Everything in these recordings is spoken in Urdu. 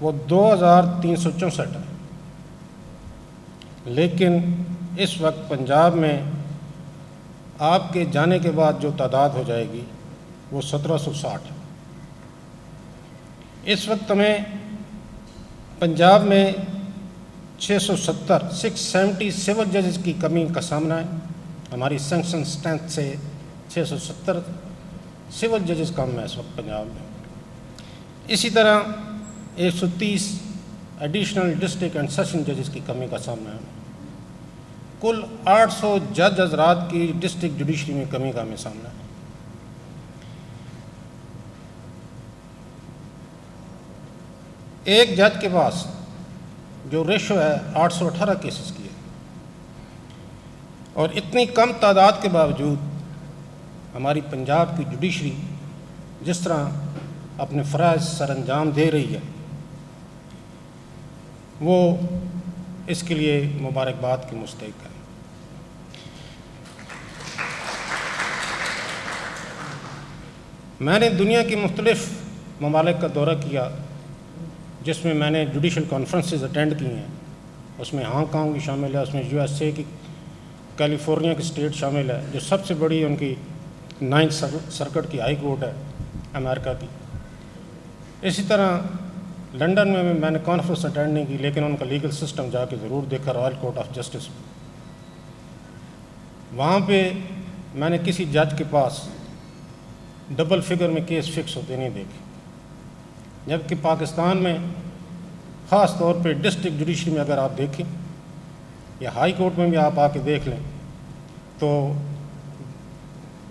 وہ 2364 ہے، لیکن اس وقت پنجاب میں آپ کے جانے کے بعد جو تعداد ہو جائے گی وہ 1760 ہے۔ اس وقت ہمیں پنجاب میں 670 سول ججز کی کمی کا سامنا ہے۔ ہماری سینکشن اسٹرینتھ سے 670 سول ججز کم ہے اس وقت پنجاب میں۔ اسی طرح 130 ایڈیشنل ڈسٹرکٹ اینڈ سیشن ججز کی کمی کا سامنا ہے۔ کل 800 جج حضرات کی ڈسٹرکٹ جوڈیشری میں کمی کا ہمیں سامنا ہے۔ ایک جج کے پاس جو ریشو ہے 818 کیسز کی ہے، اور اتنی کم تعداد کے باوجود ہماری پنجاب کی جوڈیشری جس طرح اپنے فرائض سر انجام دے رہی ہے، وہ اس کے لیے مبارکباد کی مستحق ہے۔ میں نے دنیا کی مختلف ممالک کا دورہ کیا، جس میں نے جوڈیشل کانفرنسز اٹینڈ کی ہیں۔ اس میں ہانگ کانگ بھی شامل ہے، اس میں USA کی کیلیفورنیا کی اسٹیٹ شامل ہے، جو سب سے بڑی ان کی 9th سرکٹ کی ہائی کورٹ ہے امریکہ کی۔ اسی طرح لنڈن میں میں نے کانفرنس اٹینڈ نہیں کی، لیکن ان کا لیگل سسٹم جا کے ضرور دیکھا، رائل کورٹ آف جسٹس۔ وہاں پہ میں نے کسی جج کے پاس ڈبل فگر میں کیس فکس ہوتے نہیں دیکھے، جبکہ پاکستان میں خاص طور پہ ڈسٹرکٹ جوڈیشری میں اگر آپ دیکھیں یا ہائی کورٹ میں بھی آپ آ کے دیکھ لیں تو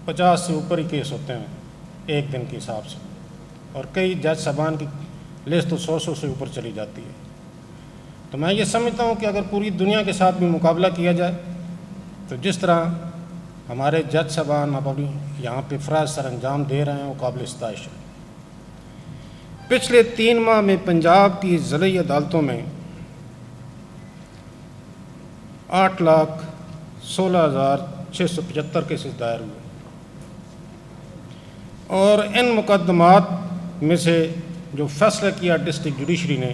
50 سے اوپر ہی کیس ہوتے ہیں ایک دن کے حساب سے، اور کئی جج صاحبان کی لسٹ تو 100 سے اوپر چلی جاتی ہے۔ تو میں یہ سمجھتا ہوں کہ اگر پوری دنیا کے ساتھ بھی مقابلہ کیا جائے تو جس طرح ہمارے جج صاحبان اپنی یہاں پہ فرائض سر انجام دے رہے ہیں وہ قابل ستائش ہے۔ پچھلے 3 ماہ میں پنجاب کی ضلعی عدالتوں میں 8,16,675 کیسز دائر ہوئے، اور ان مقدمات میں سے جو فیصلہ کیا ڈسٹرکٹ جوڈیشری نے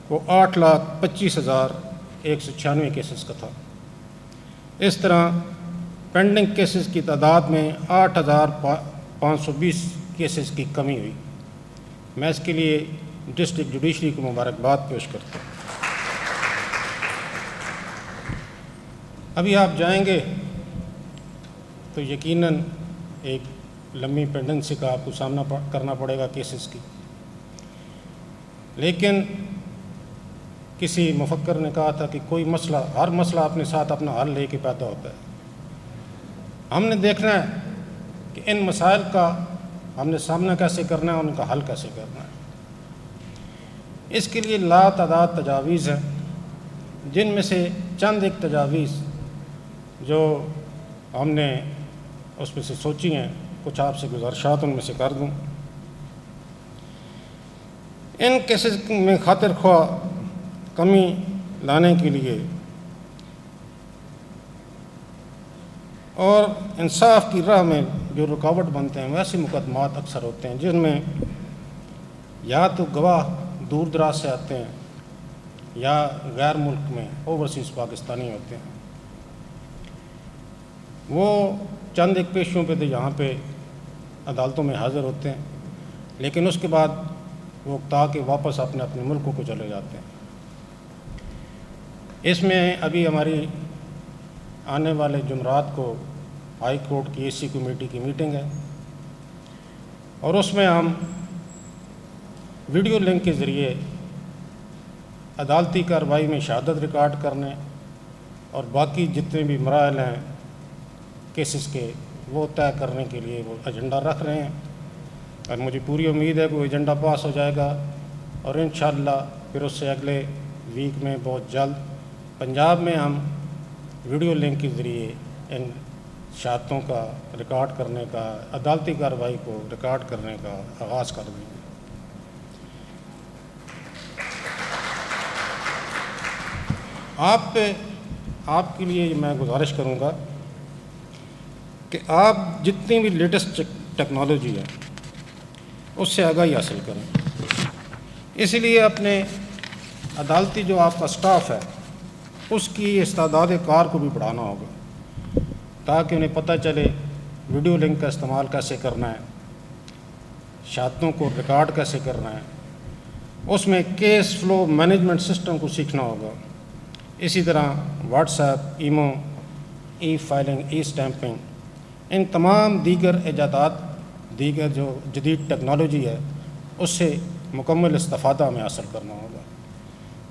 وہ 8,25,196 کیسز کا تھا۔ اس طرح پینڈنگ کیسز کی تعداد میں 8,520 کیسز کی کمی ہوئی۔ میں اس کے لیے ڈسٹرکٹ جوڈیشری کو مبارکباد پیش کرتا ہوں۔ ابھی آپ جائیں گے تو یقیناً ایک لمبی پینڈنسی کا آپ کو سامنا کرنا پڑے گا کیسز کی، لیکن کسی مفکر نے کہا تھا کہ ہر مسئلہ اپنے ساتھ اپنا حل لے کے پیدا ہوتا ہے۔ ہم نے دیکھنا ہے کہ ان مسائل کا ہم نے سامنا کیسے کرنا ہے، ان کا حل کیسے کرنا ہے۔ اس کے لیے لاتعداد تجاویز ہیں، جن میں سے چند ایک تجاویز جو ہم نے اس میں سے سوچی ہیں، کچھ آپ سے گزارشات ان میں سے کر دوں۔ ان کیسز میں خاطر خواہ کمی لانے کے لیے اور انصاف کی راہ میں جو رکاوٹ بنتے ہیں، ویسے مقدمات اکثر ہوتے ہیں جن میں یا تو گواہ دور دراز سے آتے ہیں یا غیر ملک میں اوورسیز پاکستانی ہوتے ہیں۔ وہ چند ایک پیشوں پہ تو یہاں پہ عدالتوں میں حاضر ہوتے ہیں، لیکن اس کے بعد وہ اکتا کے واپس اپنے ملکوں کو چلے جاتے ہیں۔ اس میں ابھی ہماری آنے والے جمعرات کو ہائی کورٹ کی AC کمیٹی کی میٹنگ ہے، اور اس میں ہم ویڈیو لنک کے ذریعے عدالتی کارروائی میں شہادت ریکارڈ کرنے اور باقی جتنے بھی مراحل ہیں کیسز کے وہ طے کرنے کے لیے وہ ایجنڈا رکھ رہے ہیں، اور مجھے پوری امید ہے کہ وہ ایجنڈا پاس ہو جائے گا، اور انشاءاللہ پھر اس سے اگلے ویک میں بہت جلد پنجاب میں ہم ویڈیو لنک کے ذریعے ان شہادتوں کا ریکارڈ کرنے کا، عدالتی کارروائی کو ریکارڈ کرنے کا آغاز کر دیں گے۔ آپ کے لیے میں گزارش کروں گا کہ آپ جتنی بھی لیٹسٹ ٹیکنالوجی ہے اس سے آگاہی حاصل کریں۔ اسی لیے اپنے عدالتی جو آپ کا سٹاف ہے اس کی استعداد کار کو بھی بڑھانا ہوگا، تاکہ انہیں پتہ چلے ویڈیو لنک کا استعمال کیسے کرنا ہے، شہادتوں کو ریکارڈ کیسے کرنا ہے، اس میں کیس فلو مینجمنٹ سسٹم کو سیکھنا ہوگا۔ اسی طرح واٹس ایپ، ایمو، ای فائلنگ، ای اسٹیمپنگ، ان تمام دیگر ایجادات، دیگر جو جدید ٹیکنالوجی ہے اس سے مکمل استفادہ ہمیں حاصل کرنا ہوگا،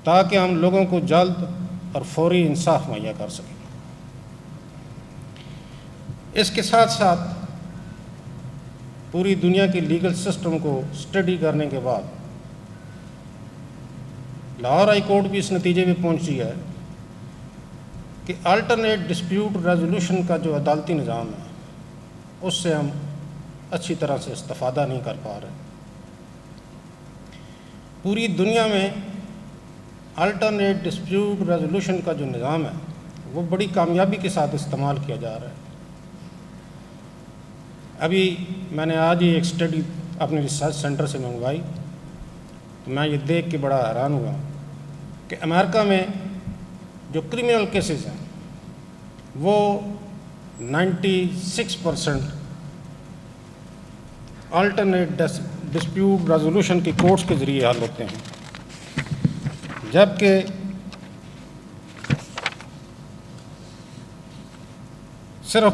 تاکہ ہم لوگوں کو جلد اور فوری انصاف مہیا کر سکیں۔ اس کے ساتھ ساتھ پوری دنیا کے لیگل سسٹم کو اسٹڈی کرنے کے بعد لاہور ہائی کورٹ بھی اس نتیجے پہ پہنچی ہے کہ الٹرنیٹ ڈسپیوٹ ریزولوشن کا جو عدالتی نظام ہے اس سے ہم اچھی طرح سے استفادہ نہیں کر پا رہے۔ پوری دنیا میں الٹرنیٹ ڈسپیوٹ ریزولوشن کا جو نظام ہے وہ بڑی کامیابی کے ساتھ استعمال کیا جا رہا ہے۔ ابھی میں نے آج ہی ایک اسٹڈی اپنے ریسرچ سینٹر سے منگوائی تو میں یہ دیکھ کے بڑا حیران ہوا کہ امریکہ میں جو کرمنل کیسز ہیں وہ 96% الٹرنیٹ ڈسپیوٹ ریزولوشن کی کورٹس کے ذریعے حل ہوتے ہیں، جبکہ صرف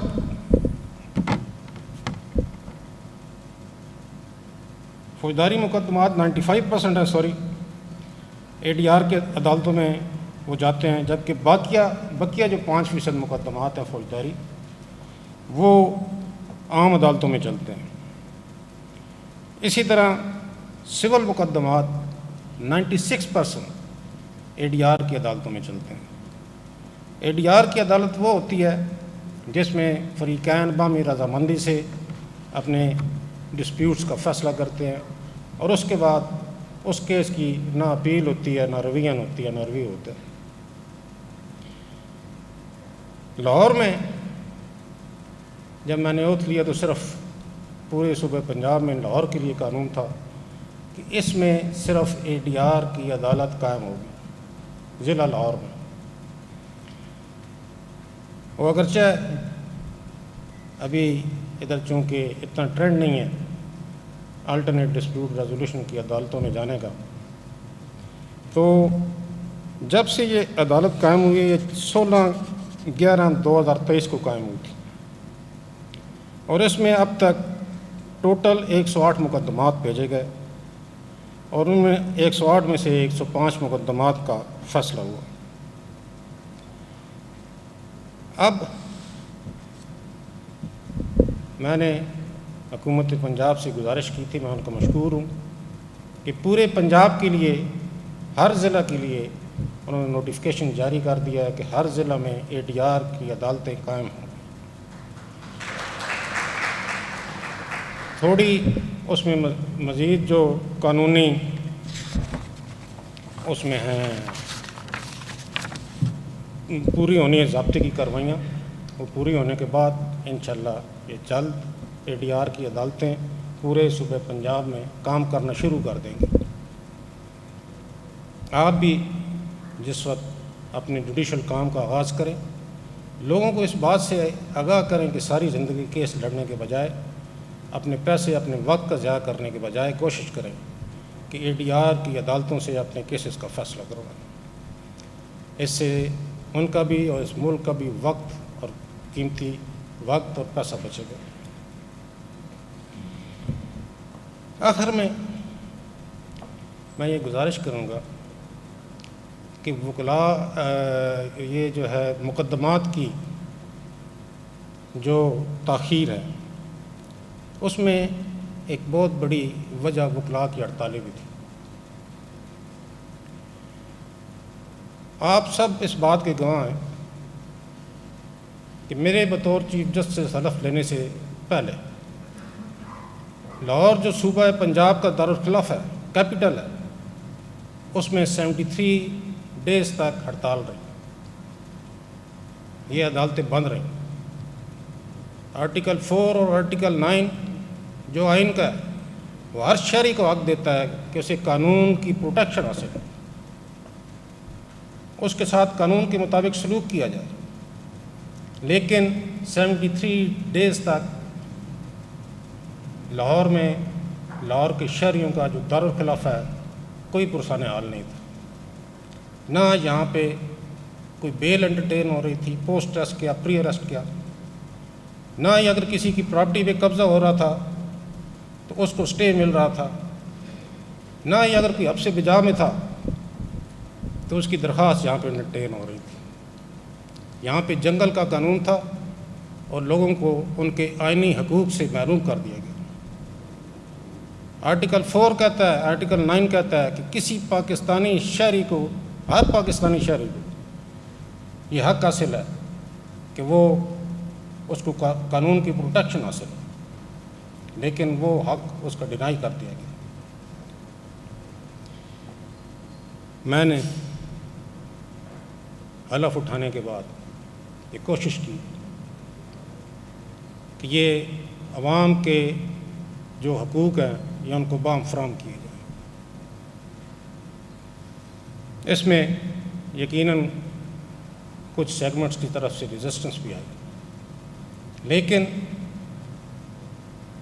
فوجداری مقدمات 95% ہیں، اے ڈی آر کے عدالتوں میں وہ جاتے ہیں، جبکہ بقیہ جو 5% مقدمات ہیں فوجداری وہ عام عدالتوں میں چلتے ہیں۔ اسی طرح سول مقدمات 96% اے ڈی آر کی عدالتوں میں چلتے ہیں۔ اے ڈی آر کی عدالت وہ ہوتی ہے جس میں فریقین باہمی رضامندی سے اپنے ڈسپیوٹس کا فیصلہ کرتے ہیں، اور اس کے بعد اس کیس کی نہ اپیل ہوتی ہے، نہ ریویژن ہوتی ہے، نہ ریویو ہوتا ہے۔ لاہور میں جب میں نے اوتھ لیا تو صرف پورے صوبہ پنجاب میں لاہور کے لیے قانون تھا کہ اس میں صرف اے ڈی آر کی عدالت قائم ہوگی ضلع لاہور میں۔ وہ اگرچہ ابھی ادھر چونکہ اتنا ٹرینڈ نہیں ہے الٹرنیٹ ڈسپیوٹ ریزولوشن کی عدالتوں میں جانے کا، تو جب سے یہ عدالت قائم ہوئی ہے، یہ 16/11/2023 کو قائم ہوئی تھی، اور اس میں اب تک ٹوٹل 108 مقدمات بھیجے گئے، اور ان میں 108 میں سے 105 مقدمات کا فیصلہ ہوا۔ اب میں نے حکومت پنجاب سے گزارش کی تھی، میں ان کا مشکور ہوں کہ پورے پنجاب کے لیے، ہر ضلع کے لیے انہوں نے نوٹیفیکیشن جاری کر دیا ہے کہ ہر ضلع میں اے ڈی آر کی عدالتیں قائم ہوں۔ تھوڑی اس میں مزید جو قانونی اس میں ہیں پوری ہونی ہے، ضابطے کی کارروائیاں، وہ پوری ہونے کے بعد انشاءاللہ یہ جلد اے ڈی آر کی عدالتیں پورے صوبہ پنجاب میں کام کرنا شروع کر دیں گے۔ آپ بھی جس وقت اپنے جوڈیشل کام کا آغاز کریں، لوگوں کو اس بات سے آگاہ کریں کہ ساری زندگی کیس لڑنے کے بجائے، اپنے پیسے، اپنے وقت کا ضیاع کرنے کے بجائے کوشش کریں کہ اے ڈی آر کی عدالتوں سے اپنے کیسز کا فیصلہ کروائیں۔ اس سے ان کا بھی اور اس ملک کا بھی وقت اور قیمتی وقت اور پیسہ بچے گا۔ آخر میں یہ گزارش کروں گا کہ وکلاء یہ جو ہے مقدمات کی جو تاخیر ہے اس میں ایک بہت بڑی وجہ وکلاء کی ہڑتالیں بھی تھی۔ آپ سب اس بات کے گواہ ہیں کہ میرے بطور چیف جسٹس حلف لینے سے پہلے لاہور جو صوبہ پنجاب کا دارالخلاف ہے، کیپٹل ہے، اس میں 73 ڈیز تک ہڑتال رہی، یہ عدالتیں بند رہیں۔ آرٹیکل 4 اور آرٹیکل 9 جو آئین کا ہے وہ ہر شہری کو حق دیتا ہے کہ اسے قانون کی پروٹیکشن حاصل ہے، اس کے ساتھ قانون کے مطابق سلوک کیا جائے۔ لیکن 73 ڈیز تک لاہور میں لاہور کے شہریوں کا جو دارالخلافہ ہے کوئی پرسان حال نہیں تھا، نہ یہاں پہ کوئی بیل انٹرٹین ہو رہی تھی، پوسٹ ٹیسٹ کیا، پری اریسٹ کیا، نہ ہی اگر کسی کی پراپرٹی پہ قبضہ ہو رہا تھا تو اس کو سٹے مل رہا تھا، نہ ہی اگر کوئی حبس بجا میں تھا تو اس کی درخواست یہاں پہ انٹرٹین ہو رہی تھی۔ یہاں پہ جنگل کا قانون تھا اور لوگوں کو ان کے آئینی حقوق سے محروم کر دیا گیا۔ آرٹیکل 4 کہتا ہے، آرٹیکل 9 کہتا ہے کہ کسی پاکستانی شہری کو، ہر پاکستانی شہری کو یہ حق حاصل ہے کہ وہ اس کو قانون کی پروٹیکشن حاصل ہے، لیکن وہ حق اس کا ڈینائی کر دیا گیا۔ میں نے حلف اٹھانے کے بعد یہ کوشش کی کہ یہ عوام کے جو حقوق ہیں یہ ان کو بام فراہم کیے جائیں۔ اس میں یقیناً کچھ سیگمنٹس کی طرف سے ریزسٹنس بھی آئی، لیکن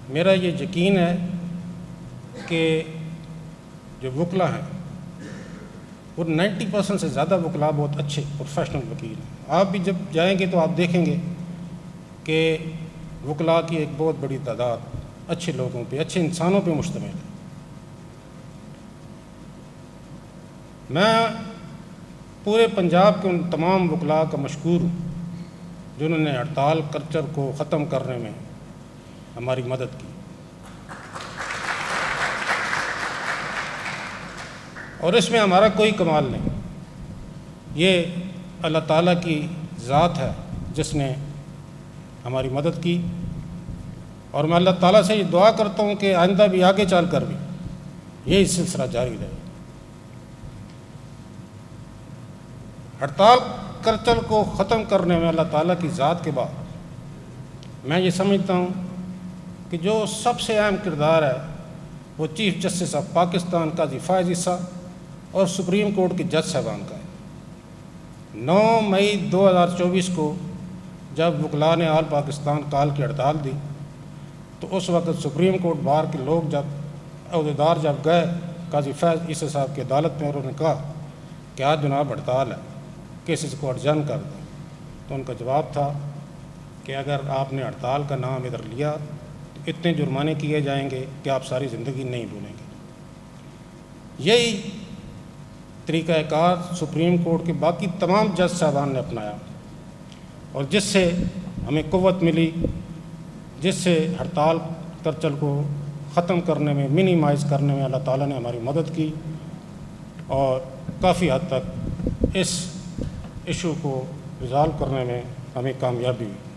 میرا یہ یقین ہے کہ جو وکلا ہیں وہ 90% سے زیادہ وکلا بہت اچھے پروفیشنل وکیل ہیں۔ آپ بھی جب جائیں گے تو آپ دیکھیں گے کہ وکلا کی ایک بہت بڑی تعداد اچھے لوگوں پہ، اچھے انسانوں پہ مشتمل ہے۔ میں پورے پنجاب کے ان تمام وکلاء کا مشکور ہوں جنہوں نے ہڑتال کلچر کو ختم کرنے میں ہماری مدد کی، اور اس میں ہمارا کوئی کمال نہیں، یہ اللہ تعالیٰ کی ذات ہے جس نے ہماری مدد کی، اور میں اللہ تعالیٰ سے یہ دعا کرتا ہوں کہ آئندہ بھی آگے چل کر بھی یہی سلسلہ جاری رہے۔ ہڑتال کلچر کو ختم کرنے میں اللہ تعالیٰ کی ذات کے بعد میں یہ سمجھتا ہوں کہ جو سب سے اہم کردار ہے وہ چیف جسٹس آف پاکستان قاضی فائز عیسیٰ اور سپریم کورٹ کے جج صاحبان کا ہے۔ 9 مئی 2024 کو جب وکلاء نے آل پاکستان کال کی ہڑتال دی تو اس وقت سپریم کورٹ بار کے لوگ جب عہدیدار جب گئے قاضی فائز عیسیٰ صاحب کی عدالت میں اور انہوں نے کہا کہ آج جناب ہڑتال ہے، کیسز کو اڈجرن کر دیں، تو ان کا جواب تھا کہ اگر آپ نے ہڑتال کا نام ادھر لیا تو اتنے جرمانے کیے جائیں گے کہ آپ ساری زندگی نہیں بھولیں گے۔ یہی طریقہ کار سپریم کورٹ کے باقی تمام جج صاحبان نے اپنایا، اور جس سے ہمیں قوت ملی، جس سے ہڑتال کلچر کو ختم کرنے میں، منیمائز کرنے میں اللہ تعالیٰ نے ہماری مدد کی، اور کافی حد تک اس ایشو کو ریزالو کرنے میں ہمیں کامیابی ہوئی۔